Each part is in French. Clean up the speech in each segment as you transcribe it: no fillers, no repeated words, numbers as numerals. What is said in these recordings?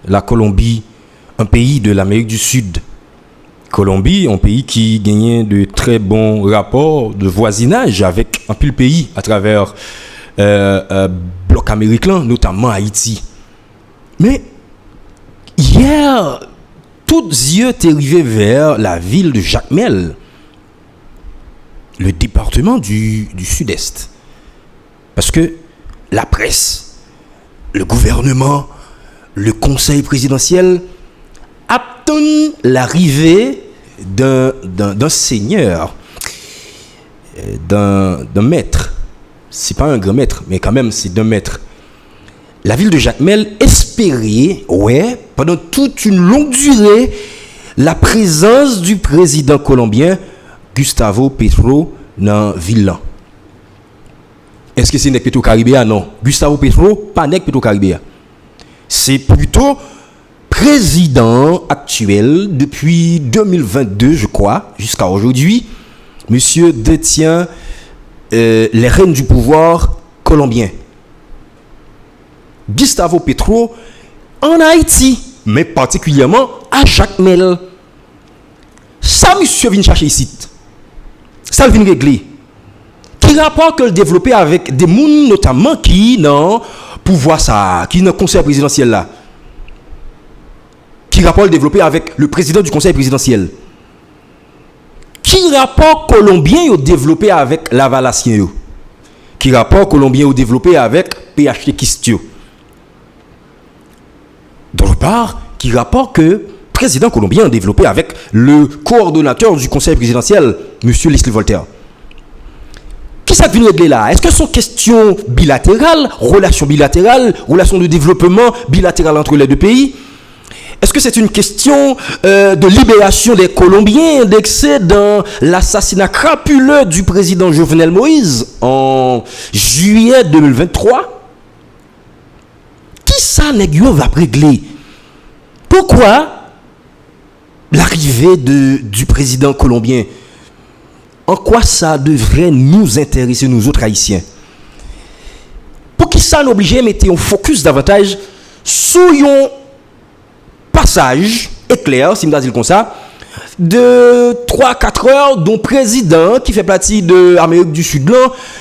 la Colombie, un pays de l'Amérique du Sud. Colombie, un pays qui gagnait de très bons rapports de voisinage avec un pile pays à travers bloc américain, notamment Haïti. Mais hier, tous yeux étaient rivés vers la ville de Jacmel, le département du Sud-Est. Parce que la presse, le gouvernement, le conseil présidentiel attendent l'arrivée d'un seigneur, d'un maître. C'est pas un grand maître, mais quand même c'est d'un maître. La ville de Jacmel espérait, pendant toute une longue durée, la présence du président colombien Gustavo Petro dans la ville. Est-ce que c'est Nek Petro Caribéa? Non. Gustavo Petro, pas Nek Petro Caribéa. C'est plutôt président actuel depuis 2022, je crois, jusqu'à aujourd'hui. Monsieur détient les rênes du pouvoir colombien. Gustavo Petro en Haïti, mais particulièrement à Jacmel. Ça, monsieur vient chercher ici. Ça vient régler. Qui rapport que le développer avec des gens notamment qui n'ont pouvoir ça, qui n'ont conseil présidentiel là. Qui rapport le développer avec le président du conseil présidentiel. Qui rapport colombien au développé avec Lavalassien. Qui rapport colombien au développé avec PHT Kistio. D'autre part, qui rapport que président colombien a développé avec le coordonnateur du conseil présidentiel, M. Leslie Voltaire. Qui ça vient régler là? Est-ce que ce sont questions bilatérales, relations de développement bilatérales entre les deux pays? Est-ce que c'est une question de libération des Colombiens d'excès dans l'assassinat crapuleux du président Jovenel Moïse en juillet 2023? Qui ça, Negio, va régler? Pourquoi l'arrivée du président colombien? En quoi ça devrait nous intéresser, nous autres Haïtiens? Pour qui ça nous oblige à mettre un focus davantage sur un passage éclair, si je dire comme ça, de 3-4 heures d'un président qui fait partie de l'Amérique du Sud,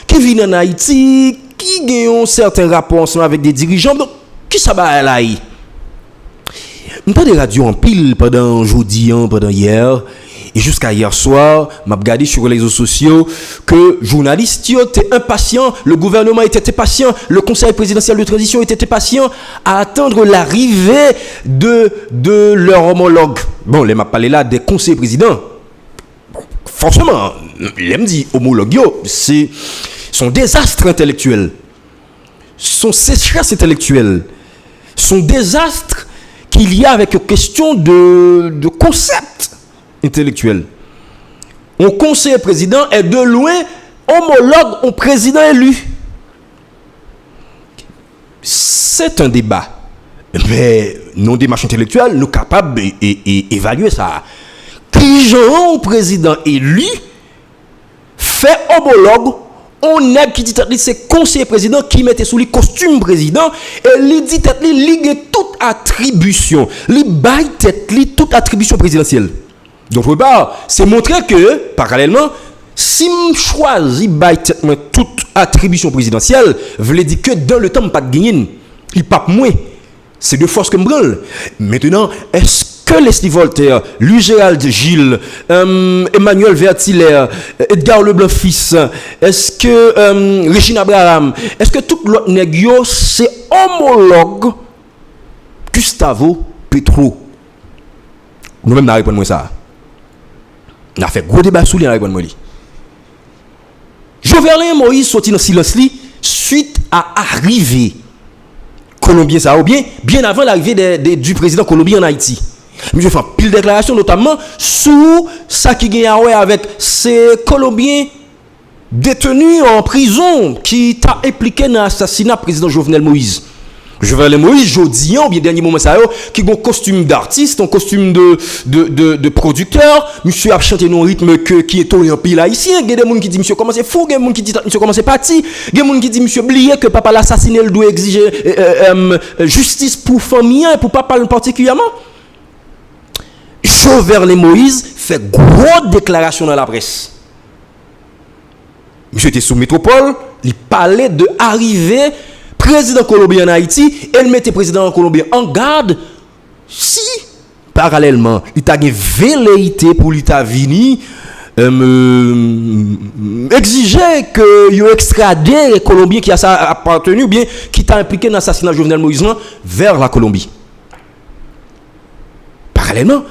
qui vient en Haïti, qui gagne un certain rapport ensemble avec des dirigeants. Donc, qui ça va là? Je pas de radio en pile pendant aujourd'hui, pendant hier. Et jusqu'à hier soir, m'a regardé sur les réseaux sociaux que journalistes étaient impatients, le gouvernement était impatient, le conseil présidentiel de transition était impatient à attendre l'arrivée de leur homologue. Bon, les m'a parlé là des conseils présidents. Bon, forcément, il me dit homologue, c'est son désastre intellectuel, son sécheresse intellectuelle, son désastre qu'il y a avec une question de concept intellectuel. Un conseiller président est de loin homologue au président élu. C'est un débat. Mais nos démarches intellectuelles, nous sommes capables d'évaluer ça. Qui genre au président élu fait homologue, on a qui dit que c'est conseiller président qui mettait sous le costume président et lui dit que il toute attribution, il baille toute attribution présidentielle. D'autre part, c'est montrer que, parallèlement, si je choisis toute attribution présidentielle, veut dire que dans le temps, je ne pas gagner. Il pas moins. C'est de force que je branle. Maintenant, est-ce que Leslie Voltaire, Louis Gérald Gilles, Emmanuel Vertiller, Edgar Leblanc fils, est-ce que Régine Abraham, est-ce que tout l'autre négio, c'est homologue Gustavo Petro? Nous-mêmes, nous répondons ça. On a fait gros débat sur les répondre. Jovenel Moïse sorti dans silence suite à arrivée colombien ça ou bien avant l'arrivée du président colombien en Haïti. Mais je fais pile déclaration notamment sur ça qui gagne avec ces Colombiens détenus en prison qui t'a impliqué dans l'assassinat du président Jovenel Moïse. Jovenel Moïse, jodi ou bien dernier moment ça yo, qui ont un costume d'artiste, un costume de producteur, monsieur a chanté non rythme qui est en pile haïtien, il y a des gens qui disent monsieur comment c'est fou, il y a des gens qui disent monsieur comment c'est parti, il y a des gens qui disent monsieur oublié que papa l'assassiné, il doit exiger justice pour famille et pour papa particulièrement. Jovenel Moïse fait grosse déclaration dans la presse. Monsieur était sous métropole, il parlait de arriver président colombien en Haïti, elle mettait président colombien en garde si parallèlement il a une velléité pour l'État vini exiger que yo extradé les Colombiens qui a appartenu ou bien qui t'a impliqué dans l'assassinat de Jovenel Moïse vers la Colombie. Parallèlement,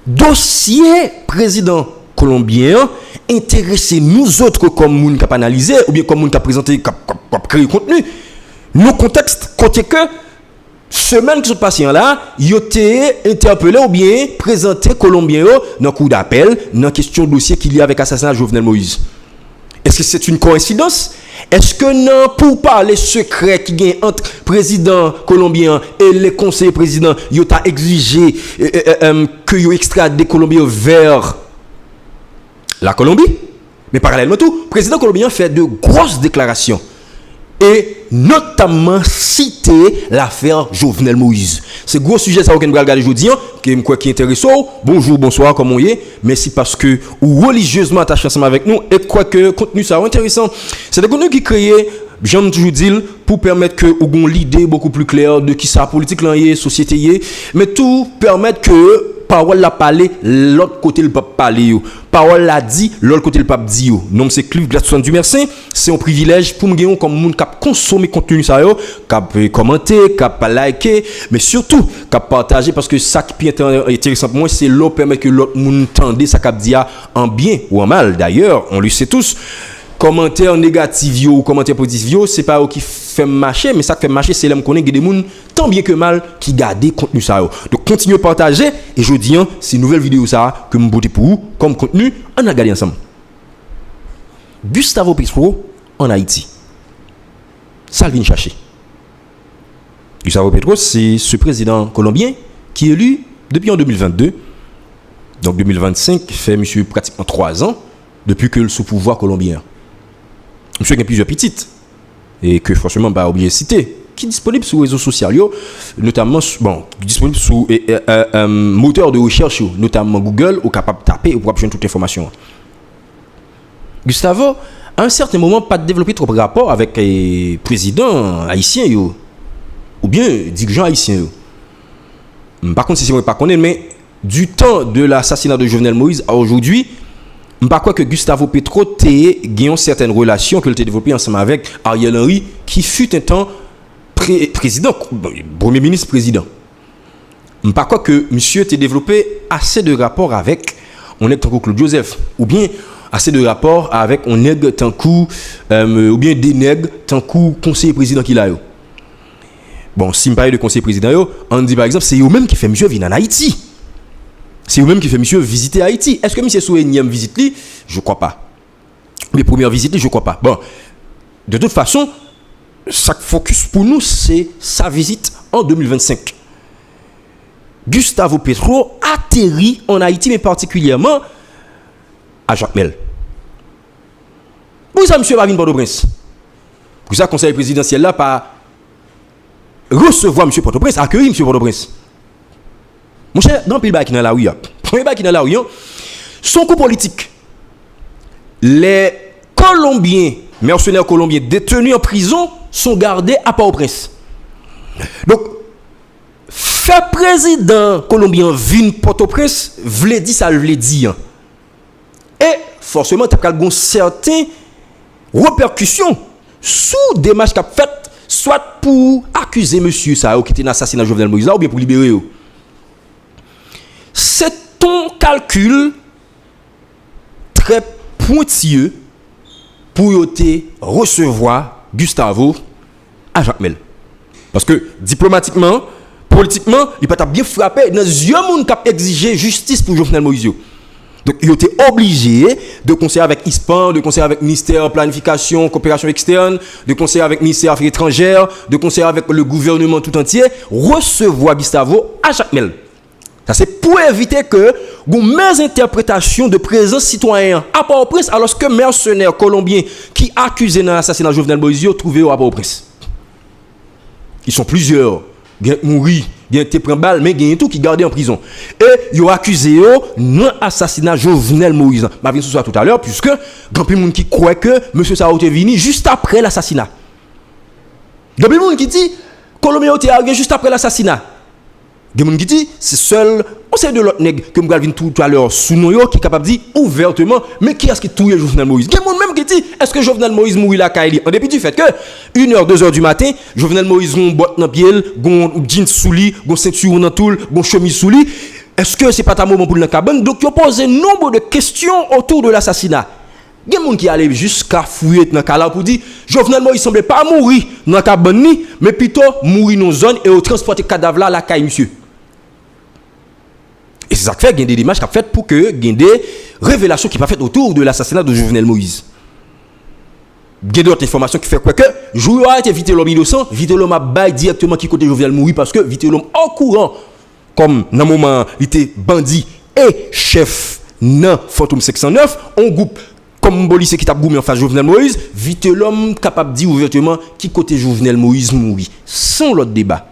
dossier président colombien intéressé nous autres comme moun qui a analysé ou bien comme moun qui a présenté qui a créé contenu. Nos contextes, côté que semaine qui se passe là, ils ont été interpellés ou bien présenté Colombiens dans le coup d'appel, dans la question de dossier qu'il y a avec l'assassinat de Jovenel Moïse. Est-ce que c'est une coïncidence? Est-ce que non, pour parler secret qui gagne entre président colombien et les conseillers présidents, ils ont exigé que ils extradent des Colombiens vers la Colombie? Mais parallèlement tout, le président colombien fait de grosses déclarations. Et notamment citer l'affaire Jovenel Moïse. C'est gros sujet ça qu'on va regarder aujourd'hui qui est intéressant. Bonjour, bonsoir, comment vous êtes? Merci parce que ou religieusement attaché ensemble avec nous et quoi que contenu ça intéressant. C'est des contenus qui créent, j'aime toujours dire, pour permettre que vous ayez l'idée beaucoup plus claire de qui ça politique là est, société est, mais tout permettre que parole la parler, l'autre côté le pape parler. Parole la dit, l'autre côté le pape dit. Non, c'est Cliff Gladson du Mercin. C'est un privilège pour nous comme monde qui consommer contenu ça yo, qui commenter, qui liker, mais surtout qui partager parce que ça qui est intéressant pour moi, c'est l'autre permettre que l'autre monde entende ça qui dit en bien ou en mal. D'ailleurs, on le sait tous. Commentaire négatif ou commentaire positif c'est pas eux qui fait marcher mais ça qui fait marcher c'est l'homme connaît des gens tant bien que mal qui garder contenu ça donc continuez à partager et je dis c'est une nouvelle vidéo ça que me botte pour vous comme contenu on a regardé ensemble. Gustavo Petro en Haïti ça vient chercher. Gustavo Petro c'est ce président colombien qui est élu depuis en 2022 donc 2025 fait monsieur pratiquement 3 ans depuis que le sous pouvoir colombien. Monsieur a plusieurs petites et que forcément pas oublier citer qui est disponible sur les réseaux sociaux notamment disponible sur moteur de recherche notamment Google ou capable de taper ou capable toute information. Gustavo à un certain moment pas développé trop de rapport avec les présidents haïtiens ou bien dirigeants haïtiens. Par contre si c'est moi pas connaître mais du temps de l'assassinat de Jovenel Moïse à aujourd'hui je ne sais pas que Gustavo Petro ait gagné certaines relations qu'il a développées ensemble avec Ariel Henry, qui fut un temps président, premier ministre président. Je ne sais pas que monsieur ait développé assez de rapports avec on est tant que Claude Joseph, ou bien assez de rapports avec on est tant que ou bien des nègres tant que conseiller président qu'il a eu. Bon, si je parle de conseiller président, on dit par exemple, c'est eux-mêmes qui fait monsieur venir en Haïti. C'est vous-même qui fait monsieur visiter Haïti. Est-ce que monsieur sous énième visite li? Je crois pas. Mes premières visites, je crois pas. Bon, de toute façon, ça focus pour nous, c'est sa visite en 2025. Gustavo Petro atterrit en Haïti, mais particulièrement à Jacmel. Pourquoi ça, monsieur Marvin Port-au-Prince? Pourquoi ça, conseil présidentiel là, pas recevoir monsieur Port-au-Prince, accueillir monsieur Port-au-Prince? Mon cher, dans le pays qui est dans la rue, premier qui est dans la rue, son coup politique. Les Colombiens, mercenaires colombiens détenus en prison, sont gardés à Port-au-Prince. Donc, faire président colombien vin Port-au-Prince, v'lait dire ça, v'lait dire. Et forcément, tu as une certaine répercussion sous des matchs qu'a fait, soit pour accuser monsieur ça, qui était un assassinat de Jovenel Moïse, ou bien pour libérer. C'est ton calcul très pointilleux pour te recevoir Gustavo à Jacmel. Parce que diplomatiquement, politiquement, il peut bien frapper dans les yeux qui ont exigé justice pour Jovenel Moïse. Donc, ils étaient obligés de conseiller avec ISPAN, de conseiller avec le ministère de Planification, Coopération externe, de conseiller avec le ministère des Affaires étrangères, de conseiller avec le gouvernement tout entier, recevoir Gustavo à chaque mail. Ça, c'est pour éviter que vous mes interprétations de présence citoyen à Port-au-Prince, alors que mercenaires colombiens qui accusés dans l'assassinat de Jovenel Moïse ont trouvé à Port-au-Prince. Ils sont plusieurs. Il y a mouri, il y a été pris en balle, mais il y a tout qui gardé en prison. Et ils ont accusé non assassinat Jovenel Moïse. Je vais sur ça tout à l'heure, puisque il y a des gens qui croient que M. Sao est venu juste après l'assassinat. Il y a des gens qui disent que Colombien est arrivé juste après l'assassinat. Il y a des gens qui disent c'est seul, on sait de l'autre nègre que je vais tout à l'heure sous nous, qui est capable de dire ouvertement, mais qui est-ce qui touille Jovenel Moïse? Il y a des gens même qui disent est-ce que Jovenel Moïse mourit la Kaili? En dépit du fait que 1h, 2h du matin, Jovenel Moïse a une botte dans le pied, un jean sous lui, une ceinture dans tout, une chemise sous lui. Est-ce que ce n'est pas ta moment pour le cabane? Donc, il a posé nombre de questions autour de l'assassinat. Il y a des gens qui allaient jusqu'à fouiller dans le cas pour dire Jovenel Moïse ne semblait pas mourir dans le cabane, mais plutôt mourir dans une zone et transporter le cadavre là à la caille, monsieur. Et c'est ça qui fait qu'il y a des images qui sont faites pour que il y ait des révélations qui sont faites autour de l'assassinat de Jovenel Moïse. Il y a d'autres informations qui font quoi que Joueur a été vite l'homme innocent, vite l'homme a baillé directement qui côté Jovenel Moïse parce que vite l'homme en courant, comme dans le moment il était bandit et chef dans Fantôme 509, on groupe comme policier qui t'a goumé en face de Jovenel Moïse, vite l'homme capable de dire ouvertement qui côté Jovenel Moïse mourit. Sans l'autre débat.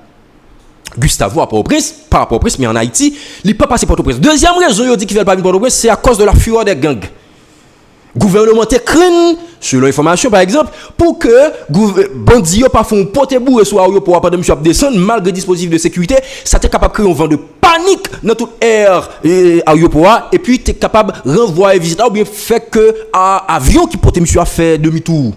Gustavo à Port-au-Prince, pas à Port-au-Prince, mais en Haïti, il n'est pas passé Port-au-Prince. Deuxième raison, il dit qu'il ne veut pas venir Port-au-Prince, c'est à cause de la fureur des gangs. Gouvernemental craint, selon l'information par exemple, pour que bandits ne pas font porter bourre soit pour après de monsieur descendre malgré dispositif de sécurité, ça t'est capable de créer un vent de panique dans toute air aéroport et puis tu es capable de renvoyer visiteurs ou bien fait que avion qui portait monsieur a fait demi-tour.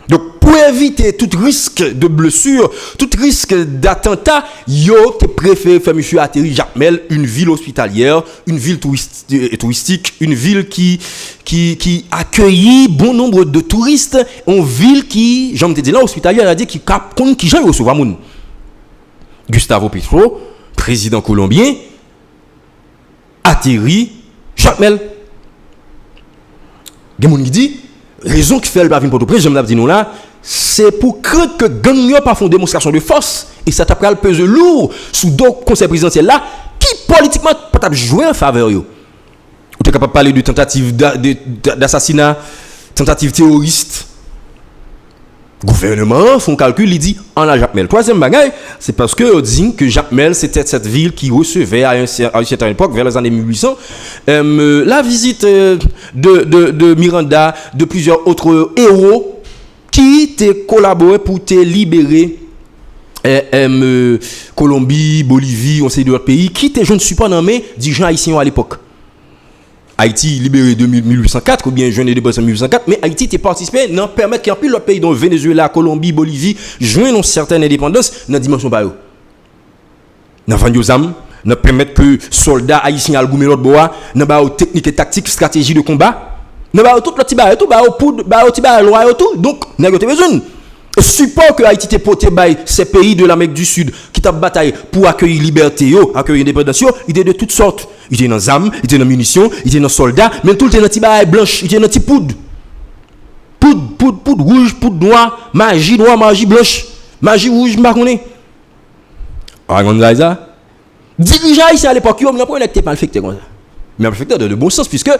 Donc, pour éviter tout risque de blessure, tout risque d'attentat, yo te préféré faire monsieur atterrir Jacmel, une ville hospitalière, une ville touristique, une ville qui accueillit bon nombre de touristes, une ville qui, j'en te dis là, hospitalière, a dit qui j'en recevoir moun. Gustavo Petro, président colombien, atterrit Jacmel. Il y a moun qui dit raison qui fait le bavine Port-au-Prince, je me l'ai dit nous là, c'est pour craindre que gang pas font démonstration de force et ça t'a le peser lourd sous d'autres conseils présidentiels là qui politiquement peut jouer en faveur yo. Ou t'es capable de parler de tentative d'assassinat, tentative terroriste. Gouvernement font calcul, il dit en a Jacmel. Troisième bagaille, c'est parce que on dit que Jacmel c'était cette ville qui recevait à une certaine époque vers les années 1800 la visite de Miranda, de plusieurs autres héros qui étaient collaboré pour te libérer Colombie, Bolivie, on sait d'autres pays qui étaient je ne suis pas nommé dirigeants haïtiens à l'époque. Haïti libéré de 1804 ou bien jeune indépendance en 1804, mais Haïti était participé dans permettre qu'il y ait plus d'autres pays dont Venezuela, Colombie, Bolivie joignent une certaine indépendance dans la dimension bayo. Dans Vandiozam, dans permettre que soldats haïtiens al goumer l'autre bois, dans bayo technique et tactique, stratégie de combat, dans bayo tout le petit bayo tout bayo poudre, bayo petit bayo loi tout. Donc n'a pas besoin. Support que Haïti te porté by ces pays de l'Amérique du Sud qui t'a bataille pour accueillir liberté, accueillir indépendance, il était de toutes sortes. Il était dans armes, il était dans munitions, il était dans soldats, mais tout était dans petit bail blanche, il était dans petit poudre. Poudre rouge, poudre noire, magie noire, magie blanche, magie rouge, marronné. Ah, on a ça. Dirigeant ici à l'époque, on n'a pas été malfecté comme ça. Mais malfecté de bon sens puisque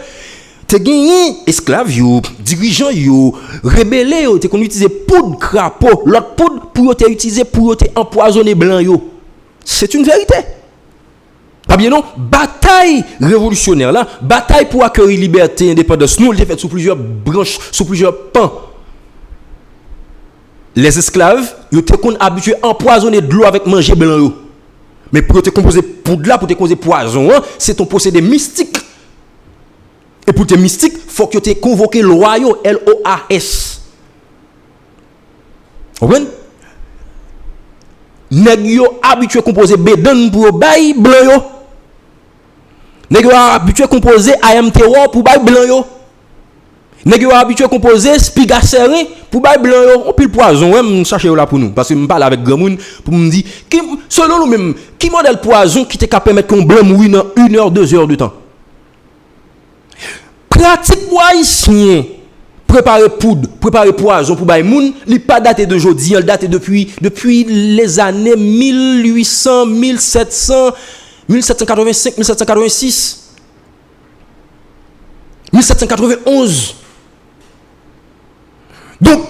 t'es gagné esclaves yo, dirigeants yo, rebelles yo, t'es qu'on utiliser poudre crapaud, l'autre poudre pour te utiliser pour te empoisonner blanc yo. C'est une vérité. Pas bien non, bataille révolutionnaire là, bataille pour accueillir liberté, indépendance, nous, elle est faite sous plusieurs branches, sous plusieurs pans. Les esclaves, ils étaient habitués à empoisonner de l'eau avec manger blanc yo. Mais pour te composer poudre là, pour te causer poison, hein, c'est ton procédé mystique. Et pour te mystique, il faut que tu aies convoqué le royaume LOAS. Vous comprenez? Nèg yo habitué à composer bédan pour bail blanc yo. Nèg yo habitué à composer IM terror pour bail blanc yo. Nèg yo habitué à composer spigacerin pour bail blanc yo. On pile poison, ouais, chercher là pour nous parce que me parle avec grand monde pour me dire selon nous même qui modèle poison qui te capable permettre qu'on blanc mourir dans 1 heure 2 heures de temps. pratique pour haïtien préparer poudre, préparer poison pour bay moun, li pas daté d'aujourd'hui, il date depuis les années 1800, 1700, 1785, 1786, 1791. Donc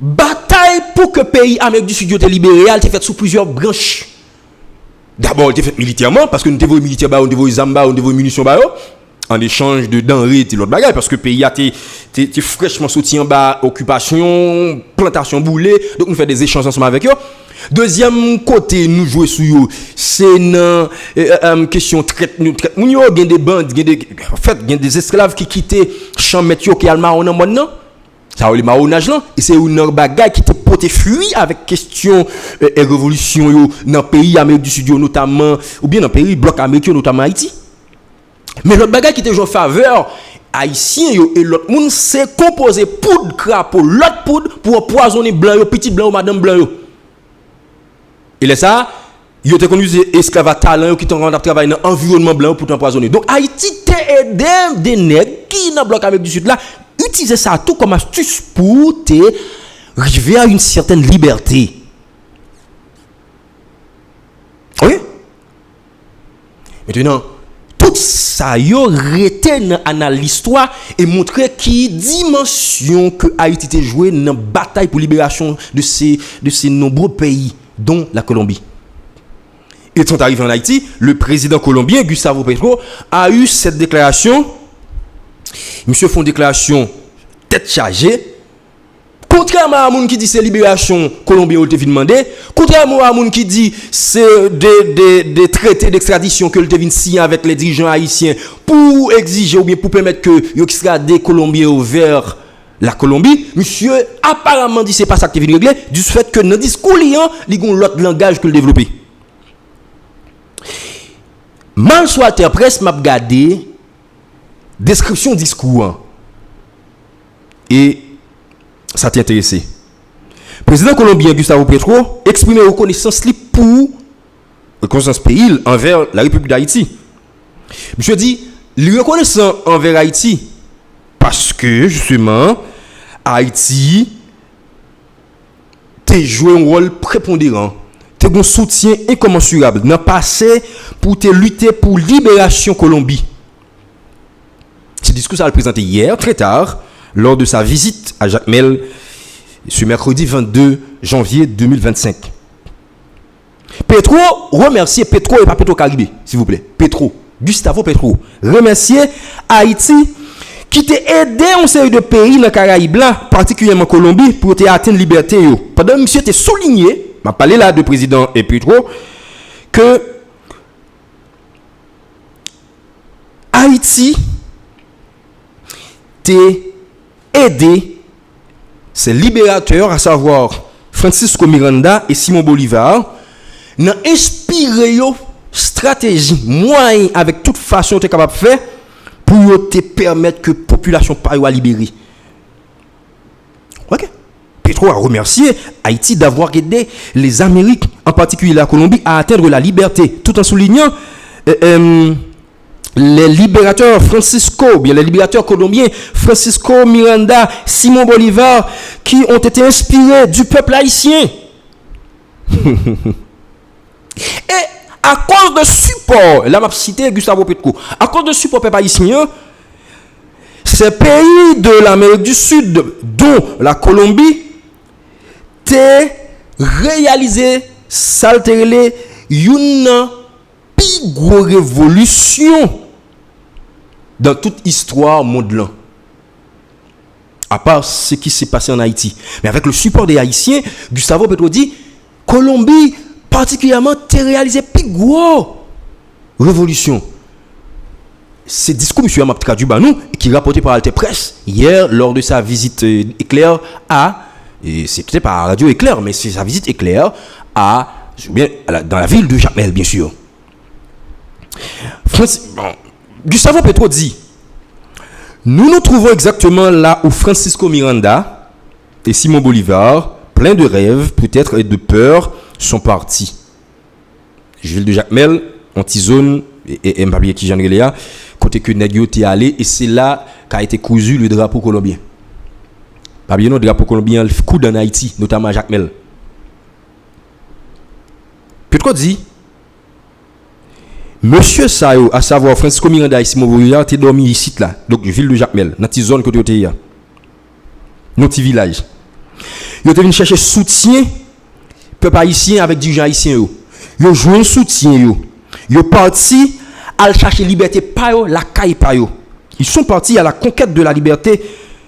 bataille pour que le pays Amérique du Sud soit libéré, elle été faite sous plusieurs branches. D'abord, elle été faite militairement parce que nous devons militaire, nous devons zamba, nous devons munitions en échange de denrées et l'autre bagaille parce que le pays a été fraîchement sorti en bas, occupation, plantation boulée, donc nous faisons des échanges ensemble avec eux. Deuxième côté, nous jouons sur eux, c'est une question traite. Il y a des bandes, en fait, il y a des esclaves qui quittaient champ métier qui a le marron maintenant. Ça a le marronnage là, et c'est une bagaille qui te porté fuir avec question et révolution dans le pays Amérique du Sud notamment, ou bien dans le pays bloc américain notamment Haïti. Mais l'autre bagaille qui était en faveur haïtien et l'autre monde c'est composé poudre crapaud, l'autre poudre pour empoisonner blanc yo, petit blanc ou madame blanc yo. Et là ça, yo te connu esclaves talent qui t'ont travailler dans environnement blanc pour t'empoisonner. Donc Haïti t'a aidé des nègres qui dans bloc Amérique du Sud là utiliser ça tout comme astuce pour te arriver à une certaine liberté. Oui. Maintenant, tout ça yo retenu dans l'histoire et montrer qui dimension que Haïti a joué dans la bataille pour libération de ces nombreux pays, dont la Colombie. Et quand arrivé en Haïti, le président colombien Gustavo Petro a eu cette déclaration. Monsieur fait une déclaration tête chargée. Contrairement à moun qui dit c'est libération Colombien ou te vient demander, contrairement à moun qui dit c'est des traités d'extradition que le te vient signer avec les dirigeants haïtiens pour exiger ou bien pour permettre que yo extrader Colombiens vers la Colombie, monsieur apparemment dit c'est pas ça que te vient régler du fait que dans discours liant, li gon l'autre langage que le développer. Mal soit terre presse m'a regardé description discours et ça t'a intéressé. Président colombien Gustavo Petro exprimé reconnaissance pour reconnaissance pays envers la République d'Haïti. Monsieur dit, lui reconnaissant envers Haïti parce que justement Haïti a joué un rôle prépondérant, a un soutien incommensurable dans le passé pour te lutter pour libération Colombie. Ce discours a présenté hier, très tard, lors de sa visite à Jacmel, ce mercredi 22 janvier 2025. Petro remercier Petro et pas Petro Caribé, s'il vous plaît. Petro, Gustavo Petro, remercier Haïti qui t'a aidé en série de pays dans les Caraïbes, particulièrement Colombie, pour atteindre la liberté. Pendant que monsieur t'a souligné, m'a parlé là de président et Petro, que Haïti t'a aidé ces libérateurs, à savoir Francisco Miranda et Simon Bolivar, n'a inspiré une stratégie, moyen avec toute façon tu es capable de faire pour te permettre que la population soit libérée. Ok. Petro a remercié Haïti d'avoir aidé les Amériques, en particulier la Colombie, à atteindre la liberté, tout en soulignant les libérateurs les libérateurs colombiens, Francisco Miranda, Simon Bolivar, qui ont été inspirés du peuple haïtien. Et à cause de support, là m'a cité Gustavo Petro, à cause de support peuple haïtien, ces pays de l'Amérique du Sud, dont la Colombie, ont réalisé salterele une plus grosse révolution dans toute histoire mondiale. À part ce qui s'est passé en Haïti. Mais avec le support des Haïtiens, Gustavo Petro dit, Colombie particulièrement a réalisé plus grosse révolution. C'est discours M. Amap traduit nous qui rapporté par Alte Presse hier lors de sa visite éclair à, et c'est peut-être pas Radio Éclair, mais c'est sa visite éclair à, bien, dans la ville de Jacmel, bien sûr. Gustavo Petro dit, nous nous trouvons exactement là où Francisco Miranda et Simon Bolivar, pleins de rêves, peut-être et de peur, sont partis. Ville de Jacmel, anti-zone et m'papier qui genre là côté que nèg yo t'est allé et c'est là qu'a été cousu le drapeau colombien. Pas bien le drapeau colombien coup en Haïti, notamment Jacques Mel. Peut-être dit Monsieur Sayo, à savoir Francisco Miranda et Simon Bourillard, t'es dormi ici là, donc ville de Jacques Mel, dans cette zone côté t'es là. Dans petit village. Yo te venu chercher soutien peuple haïtien avec dirigeants haïtiens yo. Yo joué soutien yo. Yo parti à chercher liberté pa yo, la caille pa yo. Ils sont partis à la conquête de la liberté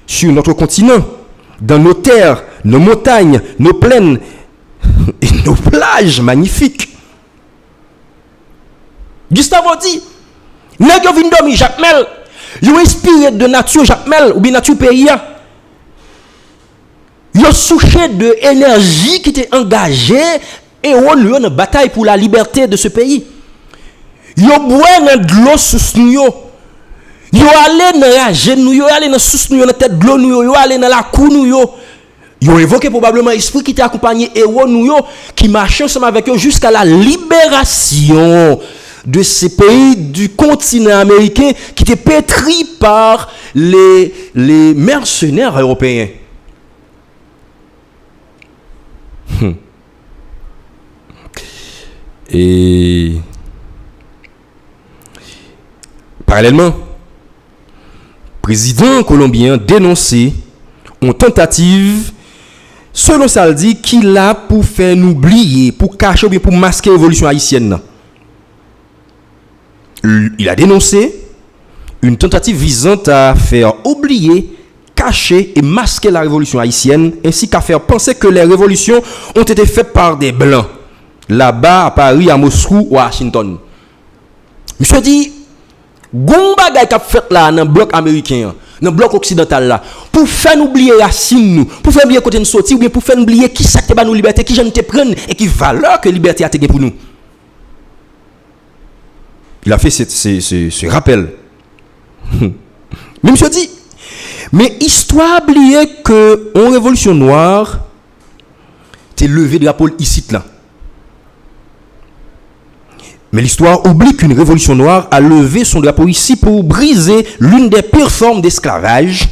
sur notre continent, dans nos terres, nos montagnes, nos plaines et nos plages magnifiques. Gustavo dit, nèg yo vinn dormi Jacques Mel, yo inspiré de nature Jacques Mel ou bien nature pays. Yo souché de énergie qui était engagée et on lui une bataille pour la liberté de ce pays. Yo boit dans de l'eau sous nous yo. Yo allé dans la genou, yo allé dans sous nous, dans tête de l'eau nous, yo allé dans la cou nous yo. Yo évoqué probablement esprit qui t'a accompagné héros nous yo qui marchait ensemble avec eux jusqu'à la libération de ces pays du continent américain qui étaient pétris par les mercenaires européens. Et parallèlement, président colombien dénoncé une tentative, selon ça le dit, qu'il a pour faire nous oublier, pour cacher ou bien pour masquer la révolution haïtienne. Il a dénoncé une tentative visant à faire oublier, cacher et masquer la révolution haïtienne, ainsi qu'à faire penser que les révolutions ont été faites par des blancs, là-bas à Paris, à Moscou ou à Washington. Monsieur dit, gon bagay qu'a fait là dans le bloc américain, dans le bloc occidental là, pour faire nous oublier racine nous, pour faire oublier côté nous sortir ou bien pour faire nous oublier qui ça te ba nous liberté, qui j'en te prendre et qui valeur que liberté a te pour nous. Il a fait ce rappel. Mais monsieur dit, mais histoire oublier que en révolution noire t'es levé de la pôle ici là. Mais l'histoire oublie qu'une révolution noire a levé son drapeau ici pour briser l'une des pires formes d'esclavage.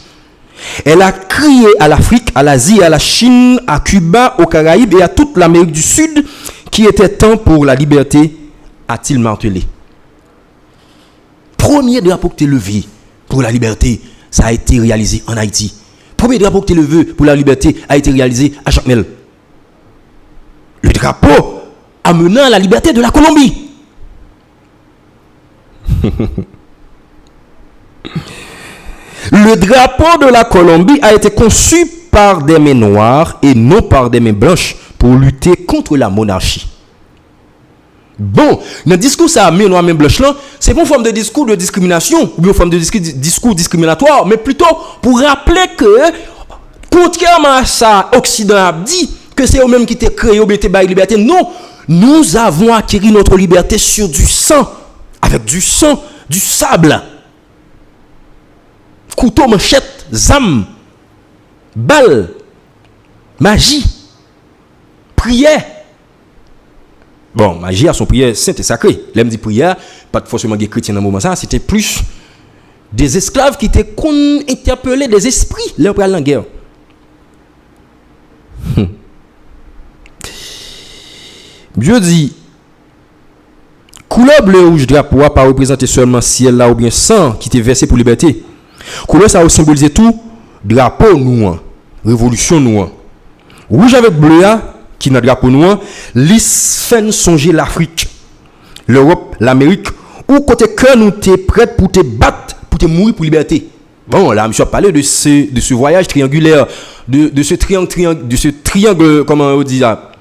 Elle a crié à l'Afrique, à l'Asie, à la Chine, à Cuba, aux Caraïbes et à toute l'Amérique du Sud qui était temps pour la liberté, a-t-il martelé. Premier drapeau que tu as levé pour la liberté, ça a été réalisé en Haïti. Premier drapeau que tu as levé pour la liberté a été réalisé à Jacques Mel. Le drapeau amenant la liberté de la Colombie. Le drapeau de la Colombie a été conçu par des mains noires et non par des mains blanches pour lutter contre la monarchie. Bon, dans le discours ça main noire main blanche là, c'est pas une forme de discours de discrimination ou une forme de discours discriminatoire, mais plutôt pour rappeler que contrairement à ça, Occident a dit que c'est eux-mêmes qui t'ont créé ou bien t'ont liberté. Non, nous avons acquis notre liberté sur du sang, avec du sang, du sable, couteau, manchette, zame, balle, magie, prière. Bon, magie a son prière sainte et sacrée. L'aime dit prière, pas forcément des chrétiens dans le moment ça, c'était plus des esclaves qui étaient interpellés des esprits là pour aller en guerre. Dieu dit couleur bleu rouge drapeau pas représenter seulement ciel là ou bien sang qui était versé pour liberté. Couleur ça a symbolisé tout drapeau noir, révolution noire. Rouge avec bleu qui est notre drapeau noir, fait songer l'Afrique, l'Europe, l'Amérique, où côté cœur nous t'es prêt pour te battre, pour te mourir pour liberté. Bon, là, je parlé de ce voyage triangulaire, de ce triangle, comment on dit ça,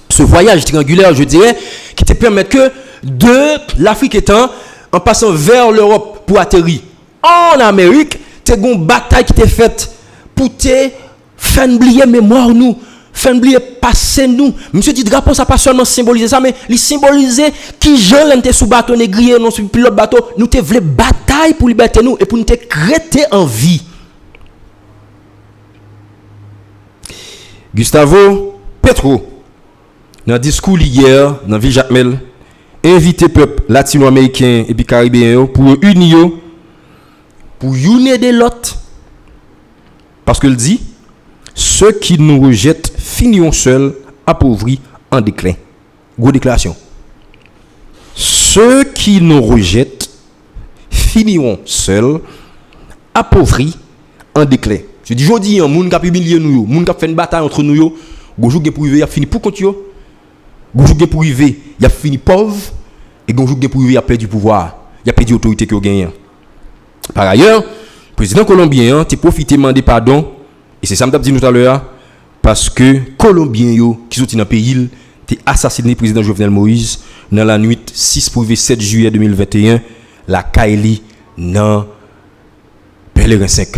ce voyage triangulaire, je dirais, qui te permet que de l'Afrique étant, en passant vers l'Europe pour atterrir en Amérique, tu as une bataille qui t'est faite pour te faire oublier mémoire nous. Faire oublier passer nous. Monsieur dit drapeau ça pas seulement symboliser ça mais il symboliser qui Jean l'était sous bateau négrier non sur pilote bateau nous te voulons bataille pour liberté nous et pour nous te créer en vie. Gustavo Petro dans discours hier dans ville Jacques Mel inviter peuple latino-américain et puis caribéen pour unir de l'autre. Parce qu'il dit, ceux qui nous rejettent finiront seuls, appauvris, en déclin. Gros déclaration. Ceux qui nous rejettent finiront seuls, appauvris, en déclin. Je dis, je dis, un monde qui a humilié nous, un monde qui a fait une bataille entre nous, bonjour pour arriver, il a fini pour compte. Bonjour pour arriver, il a fini pauvre, et bonjour pour arriver, il a perdu pouvoir, il a perdu l'autorité qu'il a gagnée. Par ailleurs, le président colombien a profité de demander pardon, et c'est ça que je dit tout à l'heure, parce que Colombiens qui sont dans le pays, ont assassiné le président Jovenel Moïse dans la nuit 6 pour 7 juillet 2021, la Kaili dans Pèlerin 5.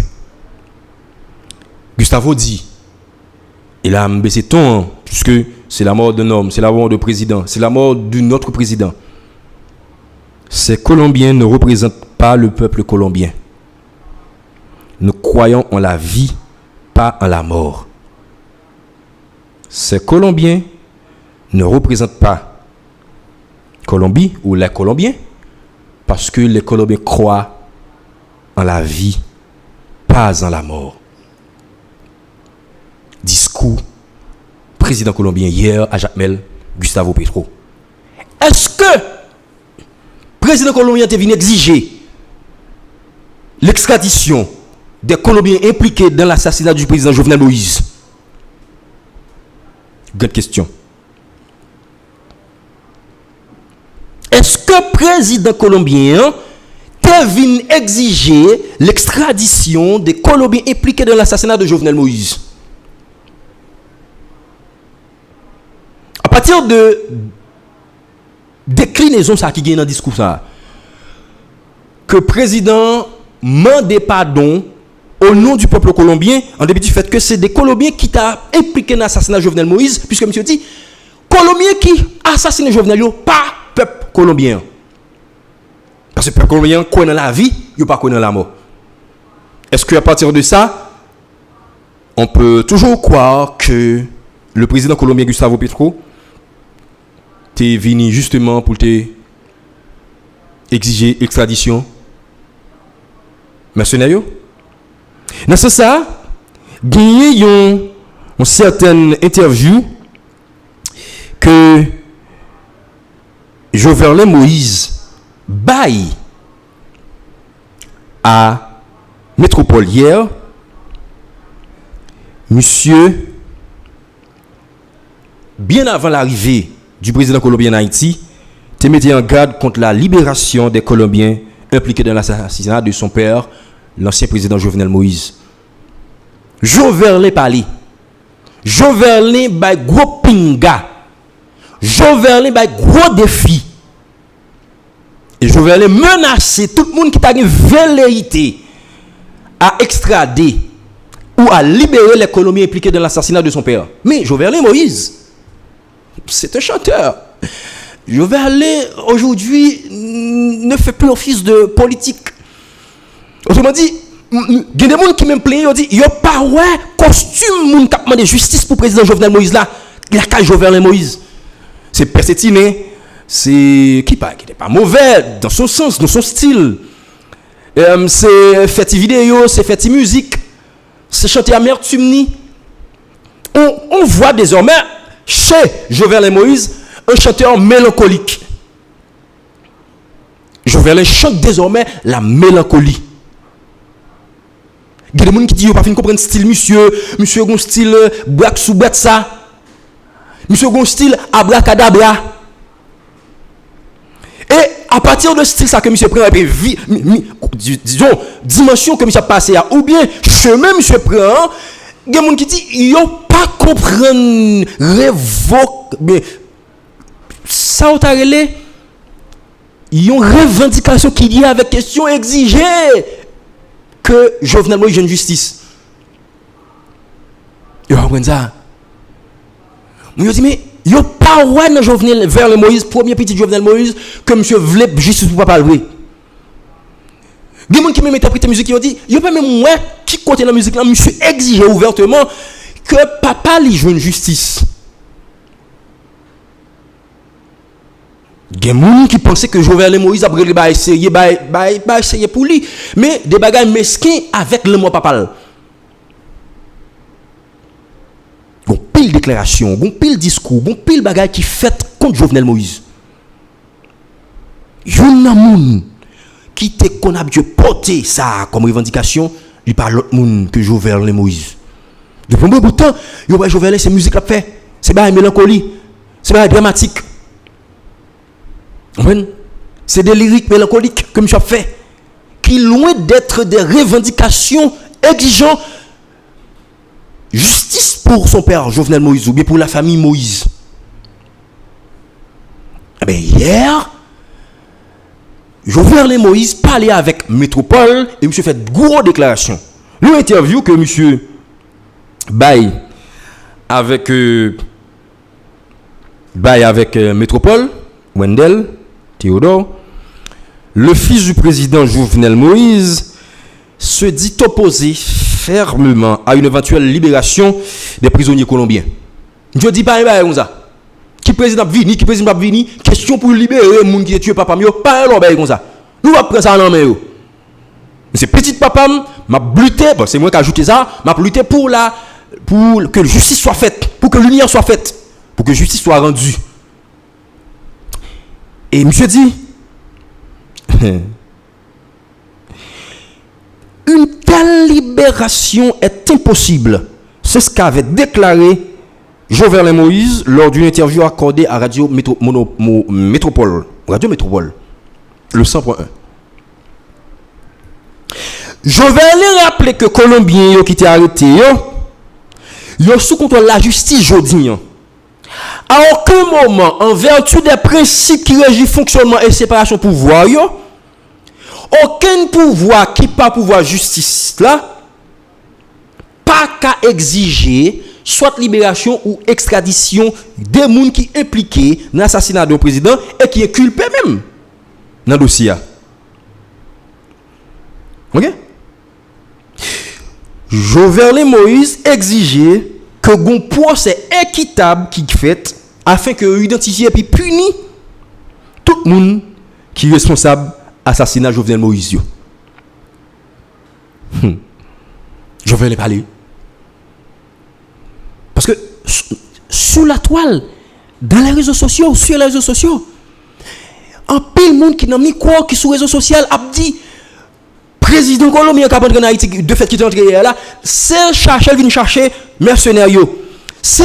Gustavo dit, il a baissé ton, puisque c'est la mort d'un homme, c'est la mort d'un président, c'est la mort d'un autre président. Ces Colombiens ne représentent pas le peuple colombien. Nous croyons en la vie, pas en la mort. Ces Colombiens ne représentent pas Colombie ou les Colombiens, parce que les Colombiens croient en la vie, pas en la mort. Discours président colombien hier à Jacmel, Gustavo Petro. Est-ce que président colombien est venu exiger l'extradition des Colombiens impliqués dans l'assassinat du président Jovenel Moïse? Grande question. Est-ce que président colombien est venu exiger l'extradition des Colombiens impliqués dans l'assassinat de Jovenel Moïse? À partir de déclinaison ça qui gagne dans le discours ça, que le président mande pardon au nom du peuple colombien, en dépit du fait que c'est des Colombiens qui t'ont impliqué dans l'assassinat de Jovenel Moïse, puisque monsieur dit, Colombiens qui assassinent Jovenel, pas peuple colombien. Parce que le peuple colombien connaît la vie, il pas connaît la mort. Est-ce qu'à partir de ça, on peut toujours croire que le président colombien Gustavo Petro t'es venu justement pour te exiger extradition mercenaire? Dans ce sens, il y a une certaine interview que Jovenel Moïse baille à Métropole hier, monsieur, bien avant l'arrivée du président colombien en Haïti, te mettait en garde contre la libération des Colombiens impliqués dans l'assassinat de son père, l'ancien président Jovenel Moïse. Jovenel parlé. Jovenel bay gros pinga. Jovenel bay gros défi. Et Jovenel menacé tout le monde qui a une velléité à extrader ou à libérer les Colombiens impliqués dans l'assassinat de son père. Mais Jovenel Moïse, c'est un chanteur. Jovenel aujourd'hui ne fait plus office de politique. Autrement dit, il y a des gens qui me plaignent, ils disent, il n'y a pas ouais costume moun t'a demandé justice pour le président Jovenel Moïse là. Il a qu'à Jovenel Moïse. C'est persétiné, c'est qui n'était pas mauvais dans son sens, dans son style. C'est fait vidéo, c'est fait musique, c'est chanter amertume. On voit désormais chez Jovenel Moïse un chanteur mélancolique. Jovenel chante désormais la mélancolie. Il y a des gens qui disent, pas fin comprendre style monsieur a un style black sous bête ça. Monsieur a un style abracadabra. Et à partir de ce style ça que monsieur prend, et puis disons dimension que monsieur a passé à, ou bien chemin monsieur prend, il y a des gens qui disent, ils n'ont pas comprendre révoque, mais ça a relé. Il y a une revendication qui dit avec question exigée que Jovenel Moïse ait une justice. Vous comprenez ça? Je dis, mais il n'y a pas de Jovenel vers le Moïse, premier petit Jovenel Moïse, que monsieur voulait justice pour pas parler. Il y a des gens qui m'interprètent la musique, qui ont dit, il n'y a pas même moi qui compte la musique là, monsieur exige ouvertement que papa lui joue une justice. Il y a des gens qui pensaient que Jovenel Moïse a essayé pour lui. Mais des bagages mesquins avec le mot papal. Bon pile déclaration, bon pile discours, bon pile bagages qui fait contre Jovenel Moïse. Il y a un qui te connaît Dieu porter ça comme revendication, il parle l'autre monde que Jovenel Moïse. Depuis un bon bout de temps, il y a Jovenel, c'est musique la fait, c'est pas mélancolie, c'est pas dramatique. C'est des lyriques mélancoliques que je fait, qui loin d'être des revendications exigeant justice pour son père Jovenel Moïse ou bien pour la famille Moïse. Mais hier, Jovenel Moïse parlait avec Métropole et monsieur fait gros déclaration. L'interview que monsieur bail avec Métropole, Wendell Théodore, le fils du président Jovenel Moïse, se dit opposé fermement à une éventuelle libération des prisonniers colombiens. Je dis pas comme ça. Qui président vini, qui président pas vini, question pour libérer les gens qui tué papa mio, pas un comme ça. Nous va prendre ça en main yo. C'est petit papa m'a bluté, bon c'est moi qui ajouté ça, m'a bluté pour que justice soit faite, pour que lumière soit faite, pour que justice soit rendue. Et monsieur dit, une telle libération est impossible. C'est ce qu'avait déclaré Jovenel Moïse lors d'une interview accordée à Radio Métropole, le 100.1. Jovenel rappelé que Colombiens qui étaient arrêtés, ils sous contrôle la justice jodi. À aucun moment, en vertu des principes qui régissent fonctionnement et séparation pouvoir, aucun pouvoir qui pas pouvoir justice là, pas qu'à exiger soit libération ou extradition des gens qui sont impliqués dans l'assassinat d'un président et qui est culpé même dans le dossier. Ok? Jovenel Moïse exigeait que un procès équitable qui fait afin que identifier et puis punir tout le monde qui est responsable de l'assassinat de Jovenel Moïse. Jovenel parler. Parce que sur la toile, dans les réseaux sociaux, sur les réseaux sociaux, un pile monde qui n'a mis quoi qui sur les réseaux sociaux a dit président colombien qui a rentré en Haïti de fait qui est entré là, c'est chercher vient chercher mercenaires yo. C'est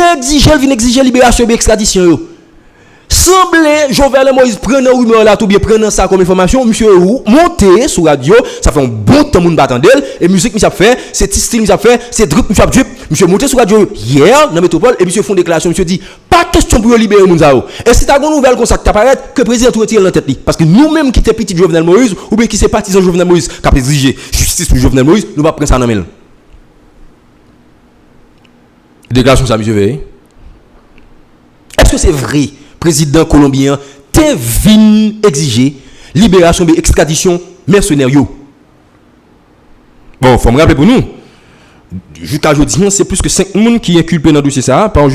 exiger libération et extradition yo. Semblait Jovenel Moïse prendre rumeur là tout bien prendre ça comme information, monsieur monter sur radio, ça fait un bon temps moun batandel et musique monsieur fait, c'est style monsieur fait, c'est drip monsieur monter sur radio hier dans métropole et monsieur font déclaration monsieur dit pas question pour libérer moun ça. Et si t'as une nouvelle comme ça qui apparaît que président tout retire dans tête li parce que nous même qui était petit Jovenel Moïse ou bien qui c'est partisan Jovenel Moïse qui a exigé justice pour Jovenel Moïse, nous va prendre ça dans main. Déclaration ça monsieur veille. Est-ce que c'est vrai? Président colombien t'es venu exiger libération et extradition mercenaires. Bon, faut me rappeler pour nous. Jusqu'à aujourd'hui, c'est plus que 5 personnes qui sont inculpés dans le dossier ça par le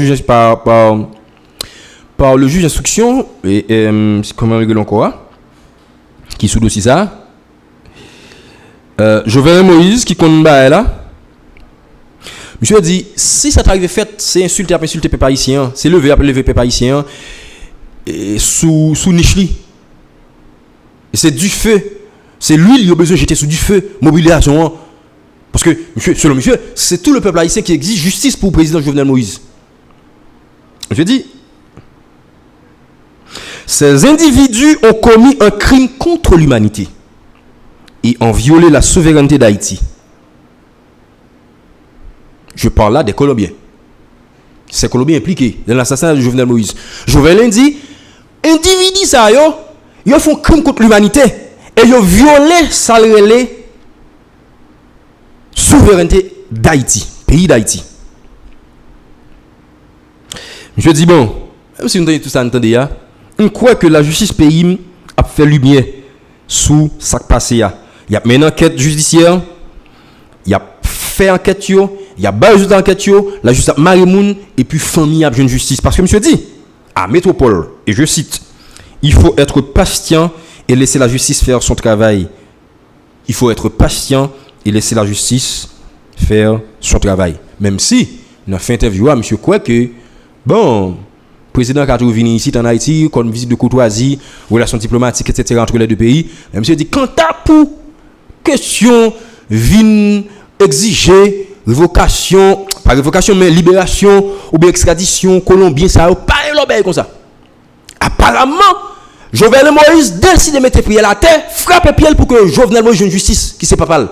juge d'instruction et comment régler encore qui sous dossier ça. Jovenel Moïse qui compte là. Monsieur dit si ça t'arrive fait, c'est insulter peuple haïtien, c'est lever peuple haïtien. Et sous Nichli. C'est du feu. C'est lui qui a besoin de jeter sous du feu. Mobilisation. Parce que, selon monsieur, c'est tout le peuple haïtien qui exige justice pour le président Jovenel Moïse. Je dis, ces individus ont commis un crime contre l'humanité et ont violé la souveraineté d'Haïti. Je parle là des Colombiens. C'est Colombiens impliqués dans l'assassinat de Jovenel Moïse. Jovenel dit, individus ça yo font crime contre l'humanité et yo violé salrelé souveraineté d'Haïti, pays d'Haïti. Je dis bon, même si nous entendons tout ça entendez on croit que la justice pays a fait lumière sous ça qui passé il y a une enquête judiciaire, il y a fait enquête yo, il y a bas résultat enquête yo, la justice Marimoun et puis famille a besoin de justice parce que monsieur dit à Métropole et je cite Il faut être patient et laisser la justice faire son travail. Il faut être patient et laisser la justice faire son travail. Même si, dans fin interview, M. croit que, bon, le président qui est venu ici en Haïti, comme visite de courtoisie, relations diplomatiques, etc., entre les deux pays, M. dit, quand t'as pour question, vient exiger révocation, pas révocation, mais libération, ou bien extradition, colombien, ça n'a pas l'obéir comme ça. Apparemment, Jovenel Moïse décide de mettre pied à la terre, frappe pied pour que Jovenel Moïse ait une justice qui c'est pas mal.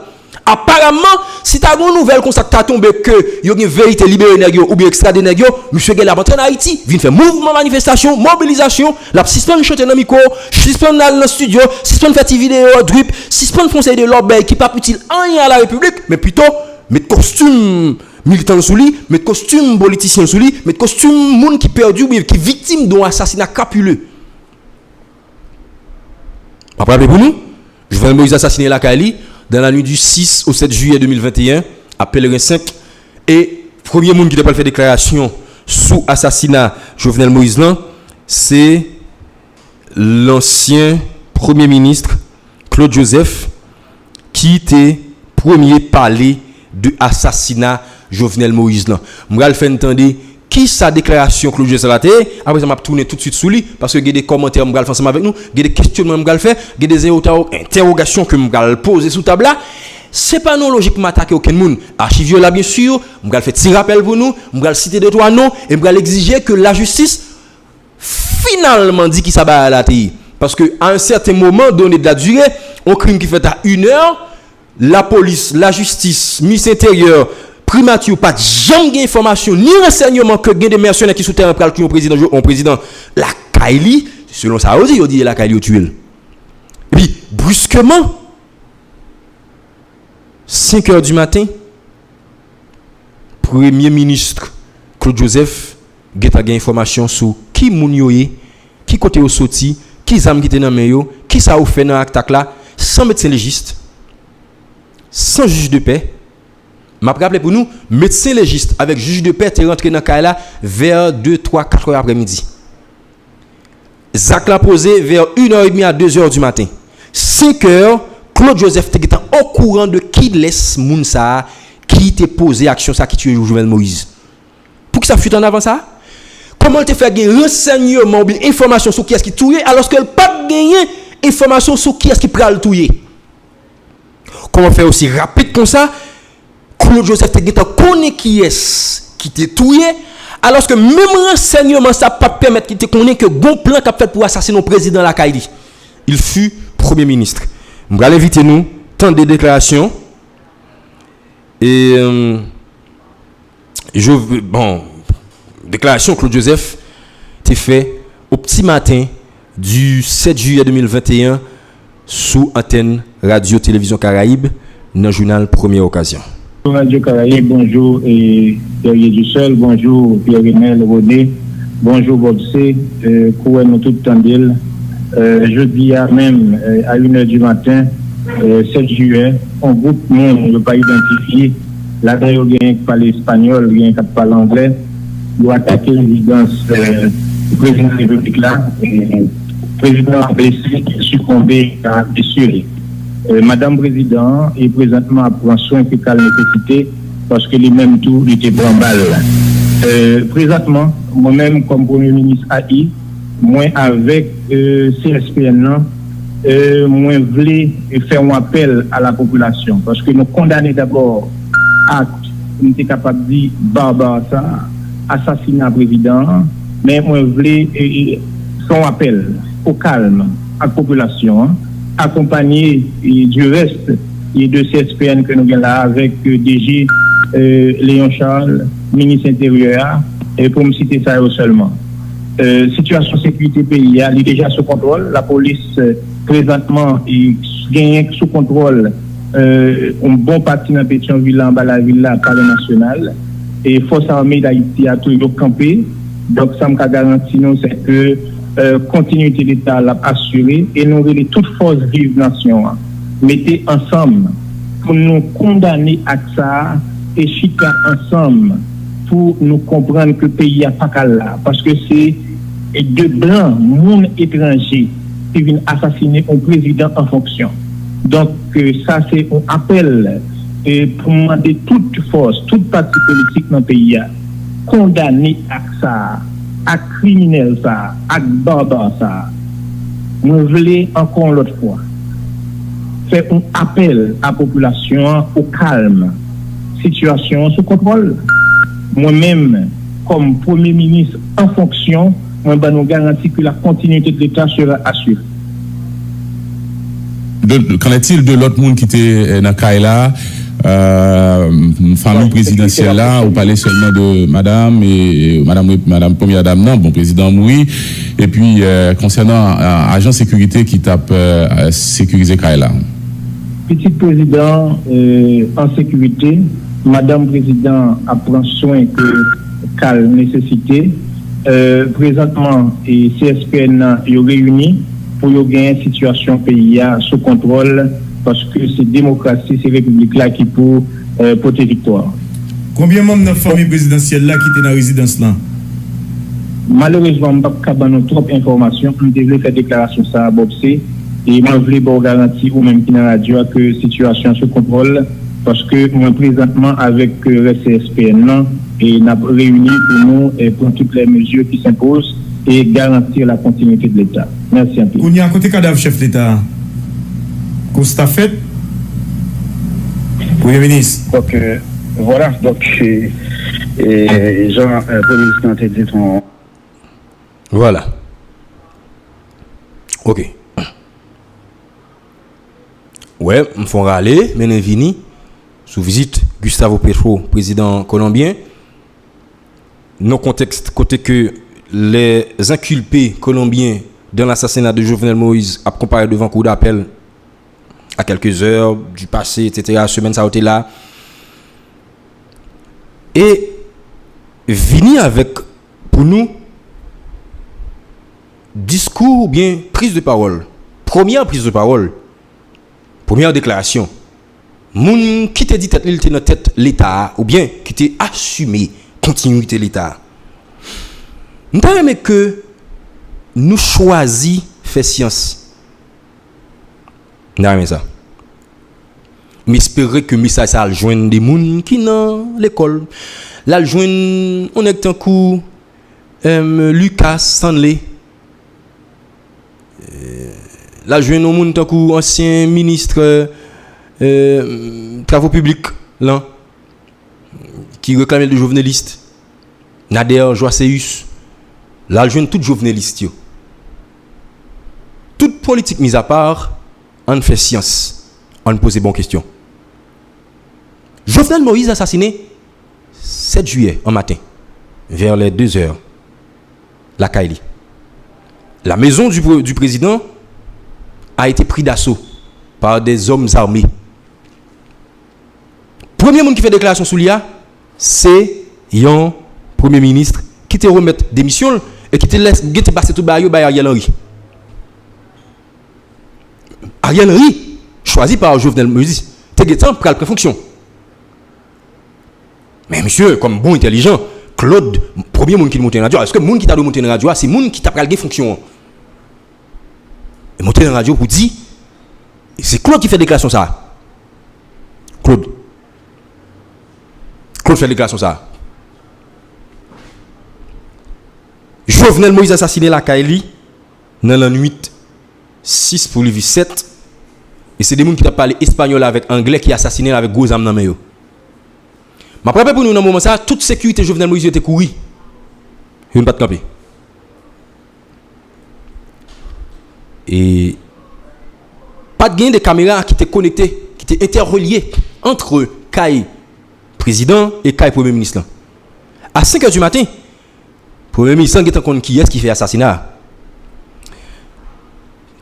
Apparemment, si tu as une nouvelle comme ça, tu as tombé que il y a une vérité libérée ou bien extradé nègre, monsieur Gela rentre en Haïti, vient faire mouvement, manifestation, mobilisation, la suspend chanter dans le micro, suspend dans le studio, suspend faire vidéo, drip, suspend conseil de l'obéi qui pas utile rien à la République, mais plutôt mettre costume militant sous lui, mettre costume politicien sous lui, mettre costume monde qui perdu ou bien qui victime d'un assassinat crapuleux. Après pour nous, Jovenel Moïse assassiné la Kali dans la nuit du 6 au 7 juillet 2021 à Pèlerin 5 et premier monde qui n'a pas fait déclaration sous assassinat Jovenel Moïse là, c'est l'ancien premier ministre Claude Joseph qui était premier parler de assassinat Jovenel Moïse là. M'gal fait entendre qui sa déclaration Claude Joseph là après ça m'a tourné tout de suite sous lui parce que il y a des commentaires m'gal fait ensemble avec nous, il y a des questionnements m'gal fait, il y a des interrogations que m'gal poser sous table là. C'est pas non logique m'attaquer aucun monde. Archive là bien sûr, m'gal fait petit rappel pour nous, m'gal citer deux trois noms et m'gal exiger que la justice finalement dit qui ça va à la TI parce que à un certain moment donné de la durée, un crime qui fait à 1 heure, la police, la justice, ministère intérieur primature pas jamais d'information ni renseignement que gain des mercenaires qui sous terrain pral tuer un président la Kaili selon ça on dit la Kaili tué. Et puis brusquement 5h du matin premier ministre Claude Joseph geta gain information sur qui moun yoye, qui côté au sorti, qui zam qui était dans main yo, qui ça ou fait dans attaque là sans médecin légiste, sans juge de paix. M'a rappelé pour nous, médecin légiste avec juge de paix est rentré dans le là vers 2, 3, 4 heures après-midi. Zach l'a posé vers 1h30 à 2h du matin. 5h, Claude Joseph était au courant de qui laisse Mounsa qui t'a posé action ça qui tue Jovenel Moïse. Pour que ça fût en avant ça? Comment te fait gagner renseignement, information sur qui est-ce qui tue alors qu'elle pas gagné information sur qui est-ce qui prend le tuer? Comment faire aussi rapide comme ça? Claude Joseph te connaît qui est qui t'a tué alors que même renseignement ça pas permettre qu'il te connaît que bon plan qu'a fait pour assassiner le président la Kaili. Il fut premier ministre. On va l'inviter nous tant de déclarations et déclaration Claude Joseph t'est fait au petit matin du 7 juillet 2021 sous antenne Radio Télévision Caraïbe dans le journal Première Occasion. Radio Caraïbe, bonjour et Pierre Dussel, bonjour Pierre-Renel Rodé, bonjour Bobsé, Koué nous tout tandil. Jeudi à même à 1h du matin, 7 juillet, un groupe monde ne pas identifié, là d'ailleurs il y a un qui parle espagnol, il y a un qui parle anglais, doit attaquer l'évidence du président de la République là, le président a blessé, succombé à blessure. Madame Président est présentement à prendre soin que qu'à nécessité parce que les mêmes tout étaient en balle. Présentement, moi-même comme Premier ministre AI, moi avec CSPN, moi voulais faire un appel à la population parce que nous condamnons d'abord acte, nous sommes capables de dire barbare ça, assassinat président, mais moi voulais faire un appel au calme à la population. Accompagné du reste et de CSPN que nous avons là avec DG Léon Charles, ministre intérieur, et pour me citer ça seulement. Situation sécurité pays, elle est déjà sous contrôle. La police présentement gagne sous contrôle un bon parti dans Pétionville, en bas la ville là, par le national. Et force armée d'Haïti a toujours campé. Donc ça me garantit nous c'est que continuité d'État l'a assuré et nous voulons toutes forces vives nation mettez ensemble pour nous condamner à ça et chita ensemble pour nous comprendre que le pays a pas qu'à là parce que c'est et de blancs, monde étranger, qui viennent assassiner un président en fonction. Donc, ça, c'est un appel pour demander toute force, toute parti politique dans le pays, condamner à ça, à criminel ça, à barbare ça. Nous voulons encore l'autre fois faire un appel à la population au calme, situation sous contrôle. Moi-même, comme Premier ministre en fonction, moi, nous garantis que la continuité de l'État sera assurée. Qu'en est-il de l'autre monde qui était dans Kaila, famille présidentielle là, on parlait seulement de madame et madame première dame, non, bon, président Moui, et puis concernant agent sécurité qui tape sécuriser Kaila. Petit président en sécurité, madame président a pris soin que Cal nécessité. Présentement, et CSPN est réuni pour gagner une situation pays sous contrôle parce que c'est démocratie, c'est république là qui pour porter victoire. Combien de membres de la famille présidentielle là qui étaient dans la résidence là? Malheureusement, je ne peux pas donner trop d'informations. Je devrais faire déclaration ça à Bobsé et je voulais garantir ou même qui dans la radio que la situation sous contrôle parce que moi présentement avec le CSPN et nous avons réuni pour nous et pour toutes les mesures qui s'imposent et garantir la continuité de l'État. Merci un peu. On y a un côté cadavre chef d'État. Constat fait. Premier ministre. Donc voilà, donc Jean, Premier ministre, a dit son. Voilà. Ok. Ouais, me font râler, mais vini sous visite Gustavo Petro, président colombien. Nos contextes côté que les inculpés colombiens dans l'assassinat de Jovenel Moïse a comparé devant cour d'appel à quelques heures du passé, etc. Semaine ça a été là. Et vini avec pour nous discours ou bien prise de parole. Première prise de parole. Première déclaration. Moun qui te dit tête l'île dans tête l'État ou bien qui te assumé continuité l'État. Nous avons que nous choisissons faire science. Nous avons ça. Mais espérer que message ça joindre des gens qui dans l'école. Là joindre on est un coup Lucas Stanley. Là joindre un monde tant coup ancien ministre travaux publics là qui réclamait le journaliste Nader Joasseus. Là joindre tout journaliste yo. Toute politique mise à part, on fait science, on pose des bonnes questions. Jovenel Moïse assassiné 7 juillet en matin, vers les 2h, la Kaili. La maison du président a été prise d'assaut par des hommes armés. Premier monde qui fait déclaration sous l'IA, c'est un premier ministre qui te remet démission et qui te laisse passer tout le par Ariel Henry. Ariel Henry, choisi par Jovenel Moïse, te guettant pour prendre fonction. Mais monsieur, comme bon intelligent, Claude, premier monde qui monte dans la radio, est-ce que le monde qui t'a monté dans la radio, c'est le monde qui t'a pris fonction? Et monter dans la radio pour dire, c'est Claude qui fait déclaration ça. Claude fait déclaration ça. Jovenel Moïse assassiné la Kaili dans la nuit 6 pour le 7. Et c'est des gens qui t'a parlé espagnol avec anglais qui assassiné avec gros âme dans main. Ma prépa pour nous dans moment ça, toute sécurité Jovenel Moïse était couru. Il ne pas de camper. Et pas de gain de caméras qui étaient connectées, qui étaient interreliées entre Kai président et Kai premier ministre. À 5h du matin, premier ministre qui est en compte qui est-ce qui fait assassinat.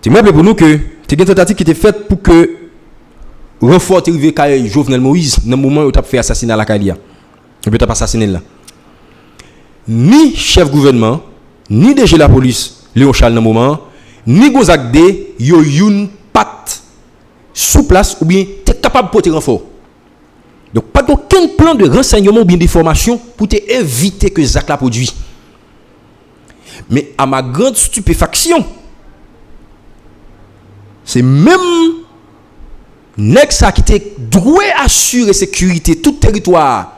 Tu m'appelles pour nous que c'est une tentative qui était faite pour que renfort arrivé Kai Jovenel Moïse dans le moment où tu as fait assassinat la Kailia. Et puis tu as assassiné là. Ni chef gouvernement, ni DG la police, Léon Charles dans le moment, ni Gonzague D, yo youn pat sous place ou bien tu es capable de porter renfort. Donc pas aucun plan de renseignement ou bien d'information pour te éviter que Zach la produit. Mais à ma grande stupéfaction, c'est même nèg ça qui était doué assurer sécurité tout territoire,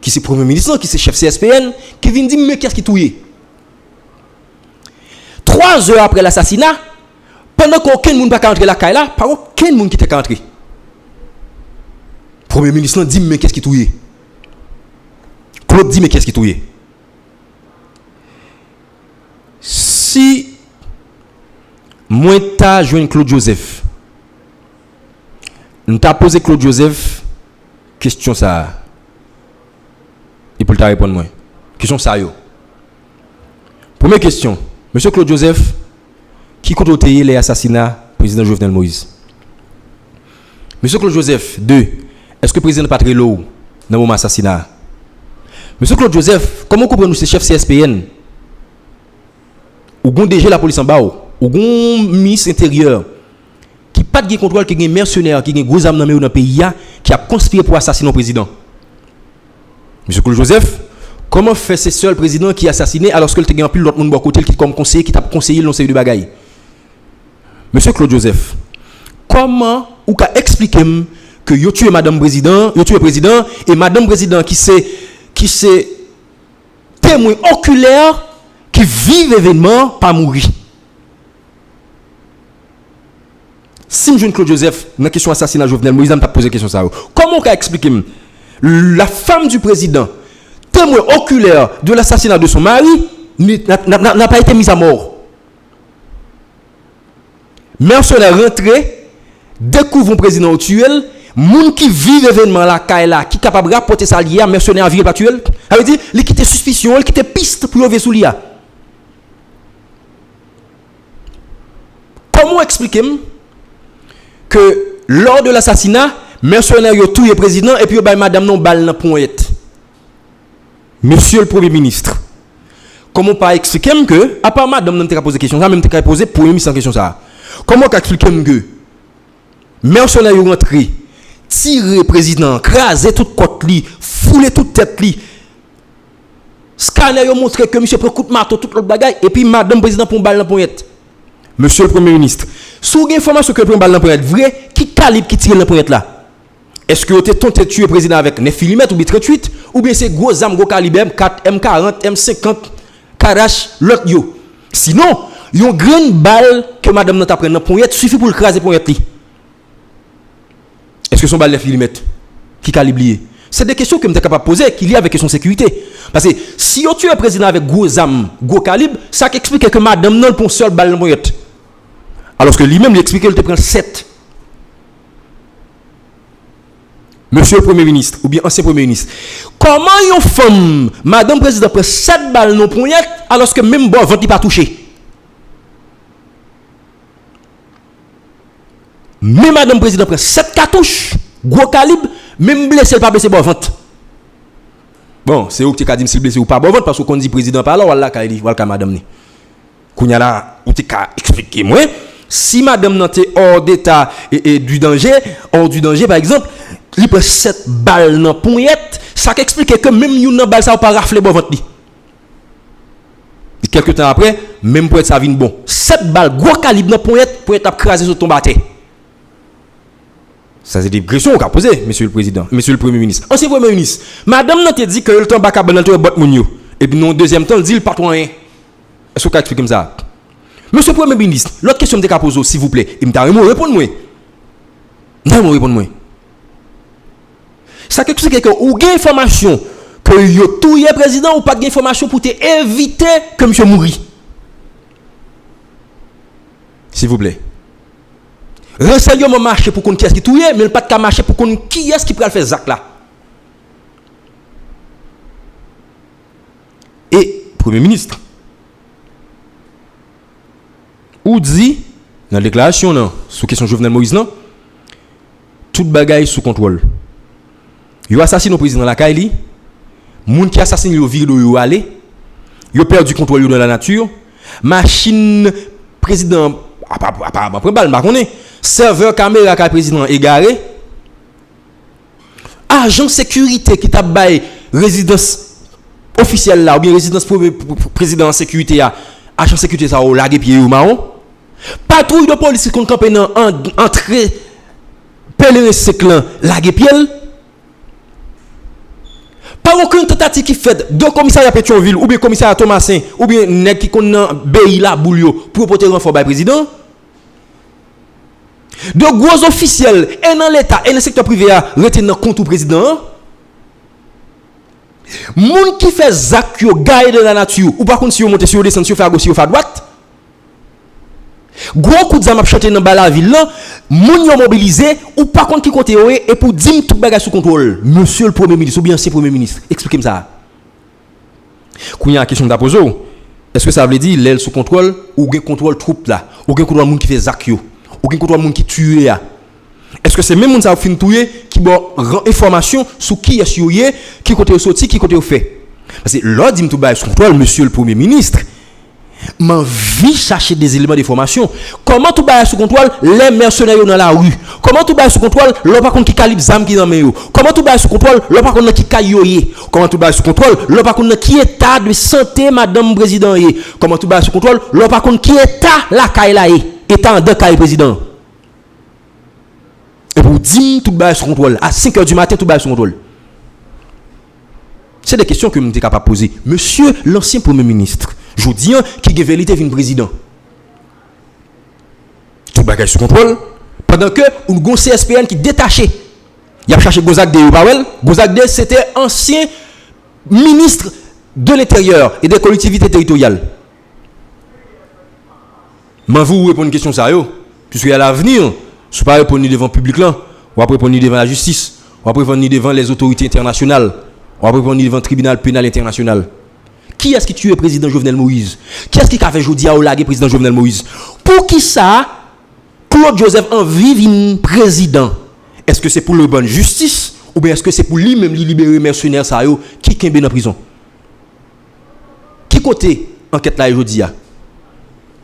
qui c'est premier ministre, qui c'est chef CSPN, qui vient dire mais qu'est-ce qui touye. 3 heures après l'assassinat, pendant qu'aucun monde pas entrer la caille là, pas aucun monde qui était entré. Premier ministre dit mais qu'est-ce qui touye. Claude dit mais qu'est-ce qui touye. Si moi t'as joint Claude Joseph, nous t'a posé Claude Joseph question ça. Et pour t'a répondre moi. Question ça yo. Première question, monsieur Claude Joseph, qui compte les assassinats président Jovenel Moïse? Monsieur Claude Joseph, 2. Est-ce que le président pas très lourd dans le moment assassinat? Monsieur Claude Joseph, comment comprenez-nous ces chefs CSPN? Ou gon DG la police en bas, ou gon ministre intérieur qui pas de contrôle, qui est mercenaire, qui est gros âme dans le pays qui a conspiré pour assassiner le président. Monsieur Claude Joseph, comment fait ce seul président qui a assassiné alors que le a pile l'autre monde à côté qui comme conseiller qui t'a conseillé l'on série de bagaille? Monsieur Claude Joseph, comment ou qu'a expliquer que yo tué madame président, yo tué président et madame président qui c'est témoin oculaire qui vit l'événement pas mourir. Si je Claude Joseph dans la question assassinat Jovenel Moïse m'a posé question ça. Comment qu'a expliquer la femme du président témoin oculaire de l'assassinat de son mari n'a pas été mise à mort. Mercenaire rentré, découvre un président actuel, moun qui vit l'événement la Kaila, qui est capable de rapporter ça lié à mercenaire à vie actuel. Ça veut dire, il quitte suspicion, il quitte piste pour lever sous l'IA. Comment expliquer que lors de l'assassinat, mercenaire yo touye président et puis yo bay madame non balle nan pointe. Monsieur le Premier ministre, comment pas expliquer que à part madame nan te poser question ça même te poser Premier ministre en question ça. Comment expliquer que mercenaire yo rentré, tirer président, craser toute côte li, fouler toute tête li. Scanner yo montré que monsieur prend coup de marteau toute l'autre bagaille et puis madame président pour balle nan pointe. Monsieur le Premier ministre, sous information que le balle pour être vrai, qui calibre qui tire le pointe là? Est-ce que vous avez tenté de tuer le président avec 9 mm ou 38 ou bien c'est gros armes gros calibre M4, M40, M50, Karash, l'autre yo? Sinon, yon grande balle que madame n'a pas pris dans pointe suffit pour le craser pointe li. Est-ce que son balle 9 mm qui calibre lié? C'est des questions que je suis capable de poser qui liées avec question sécurité. Parce que si on tue un président avec gros armes, gros calibre, ça explique que madame n'a pas seul balle dans pointe. Alors que lui-même lui explique qu'il te prend 7. Monsieur le Premier ministre, ou bien ancien Premier ministre, comment une femme, madame président, prend 7 balles dans poignette alors que même bon, ventre n'est pas touché? Mais madame président prend 7 cartouches, gros calibre, même blessé, pas blessé, bon ventre. Bon, c'est où que tu as dit si blessé ou pas bon ventre, parce qu'on dit président par là, voilà, voilà, madame ni. Kounya là, ou tu as expliqué moi. Si madame n'a été hors d'état et du danger, par exemple, il prend 7 balles dans poignette, ça explique que même une balle ça pas rafler bon ventre. Quelques temps après, même pour être ça vient bon. 7 balles gros calibre dans poignette pour être crasé sur ton bâté. Ça c'est des questions qu'a posé monsieur le président, monsieur le Premier ministre. Ancien Premier ministre, madame n'a dit que le temps ba ka ban dans bot moun yo. Et puis non deuxième temps, il dit le patron rien. Est-ce que vous expliquez comme ça? Monsieur le Premier ministre, l'autre question que je pose, s'il vous plaît, il m'a répondu moi. Non, répondre moi. Ça quelque chose que ou gain information que yo touye président ou pas gain information pour te éviter que monsieur mourit. S'il vous plaît. Renseignement marché pour qu'on qui est-ce qui touye, mais pas de marché pour qu'on qui est-ce qui peut faire zac là. Et Premier ministre ou dit dans la déclaration non, sous question Jovenel Moïse non, toute bagaille sous contrôle. Yo assassine le président la Kaili, moun qui assassine yo vire yo aller, yo perdu contrôle dans la nature, machine président après balle ma connaît, serveur caméra ka président égaré, agent sécurité qui t'a bail résidence officielle là ou bien résidence président en sécurité là agent sécurité ça ou lagué pied ou marron. Patrouille de police qui compte camper dans entrée pèlerin seclan lagué pied. Pas aucune tentative qui fait de commissariat Pétionville ou bien commissariat Thomasin ou bien nèg qui connaît pays là boulio pour porter renfort par président. De gros officiels et dans l'état et dans le secteur privé a retenir compte au président. Moun qui fait zak yo gagne de la nature ou par contre si vous montez sur descendre sur faire gauche sur faire droite. Gros coup de zam a chanter dans la ville là, moun yo mobilisé ou par contre qui côté et pour dire tout bagage sous contrôle. Monsieur le Premier ministre ou bien ancien Premier ministre, expliquez-moi ça. Quand il y a une question de poser, est-ce que ça veut dire l'aile sous contrôle ou gen contrôle troupe là, ou gen contrôle moun qui fait zak yo, ou gen contrôle moun qui tue ya? Est-ce que c'est même moun ça fin touyer qui bon rend information sur qui est yoyé, qui côté sorti, qui côté fait? Parce que l'ordre dit tout bail sous contrôle monsieur le Premier ministre. M'envie chercher des éléments d'information. Comment tout bail sous contrôle les mercenaires dans la rue? Comment tout bail sous contrôle l'on par contre qui calibre zam qui dans main yo? Comment tout bail sous contrôle l'on par contre qui cayoyé? Comment tout bail sous contrôle l'on par contre qui état de santé madame président yé? Comment tout bail sous contrôle l'on par contre qui état la caille là yé? État de caille président. Et pour dire tout bail sous contrôle à 5h du matin tout bail sous contrôle. C'est des questions que je suis capable de poser. Monsieur l'ancien Premier ministre, je dis qui est vérité vient président. Tout bagage sous contrôle. Pendant que un gon CSPN qui détaché. Il a cherché Gozak de Pawel. Gozak de c'était ancien ministre de l'Intérieur et des collectivités territoriales. Mais vous répondez une question ça yo, puisque à l'avenir, si pas répondre devant le public là, on va répondre devant la justice, on va répondre devant les autorités internationales. On va répondre devant le tribunal pénal international. Qui est-ce qui tue le président Jovenel Moïse? Qui est-ce qui a fait Jodia au laguer président Jovenel Moïse? Pour qui ça, Claude Joseph envie vin président? Est-ce que c'est pour le bonne justice? Ou bien est-ce que c'est pour lui-même libérer mercenaires ça yo qui kembe dans prison? Qui côté enquête là Jodia?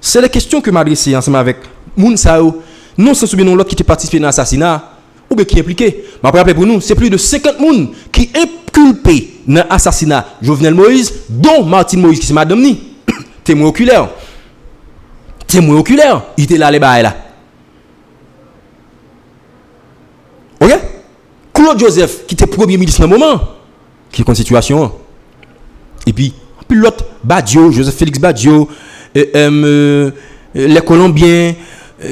C'est la question que m'adresse ensemble avec moun sa yo. Non sans souvenir l'autre qui était participé dans l'assassinat. Ou bien qui est impliqué. Mais après, rappelez pour nous, c'est plus de 50 personnes qui sont inculpés dans l'assassinat Jovenel Moïse, dont Martine Moïse, qui c'est madame ni. Témoin oculaire. Témoin oculaire. Il était là, les bails là. Ok? Claude Joseph, qui était premier ministre dans le moment, qui est en situation. Et puis l'autre, Badio, Joseph Félix Badio, les Colombiens,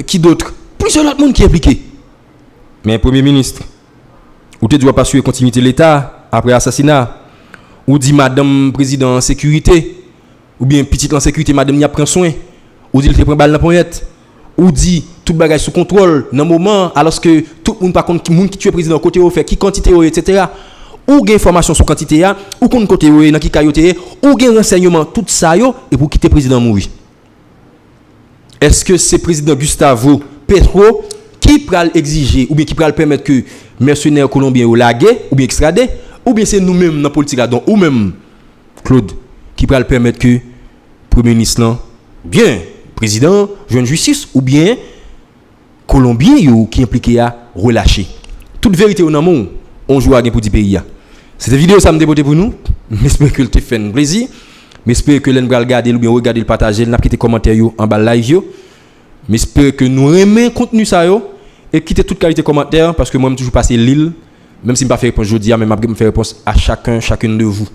qui d'autres? Plusieurs autres monde qui est impliqué. Mais Premier ministre, ou tu dois pas assurer continuité de l'État après l'assassinat, ou dit madame président en sécurité, ou bien petite en sécurité, madame n'y a pris soin, ou dit il te prend balle dans la poignette, ou dit tout bagage sous contrôle dans le moment, alors que tout le monde par contre, qui tue président côté au fait, qui quantité, etc. Ou gain information sur quantité, ou qu'on côté dans qui cailloté, ou gain renseignement, tout ça, et pour quitter président mourir. Est-ce que c'est président Gustavo Petro qui pral exiger ou bien qui pral permettre que mercenaires colombiens ou laguer ou bien extrader ou bien c'est nous-mêmes dans la politique là donc ou même Claude qui pral permettre que premier ministre là bien président jeune justice ou bien colombien yo qui impliqué à relâcher toute vérité au monde on joue à gain pour 10 pays. Cette vidéo ça me dépoté pour nous, j'espère que te fait un plaisir, j'espère que l'en pral regarder ou bien regarder le partager, n'a quitter commentaire yo en bas live yo. J'espère que nous aimons contenu ça yo et quitter toute qualité commentaire parce que moi je toujours passer l'île même si je ne pas faire réponse aujourd'hui mais je vais faire réponse à chacune de vous.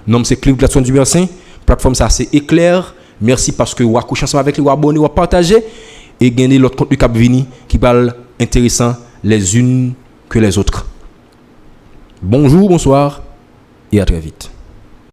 Nom c'est Clip Plateforme du Bersin, plateforme ça c'est éclair. Merci parce que vous accrochez ensemble avec les abonnés, vous partagez et gagner l'autre contenu qui vini qui parle intéressant les unes que les autres. Bonjour, bonsoir et à très vite.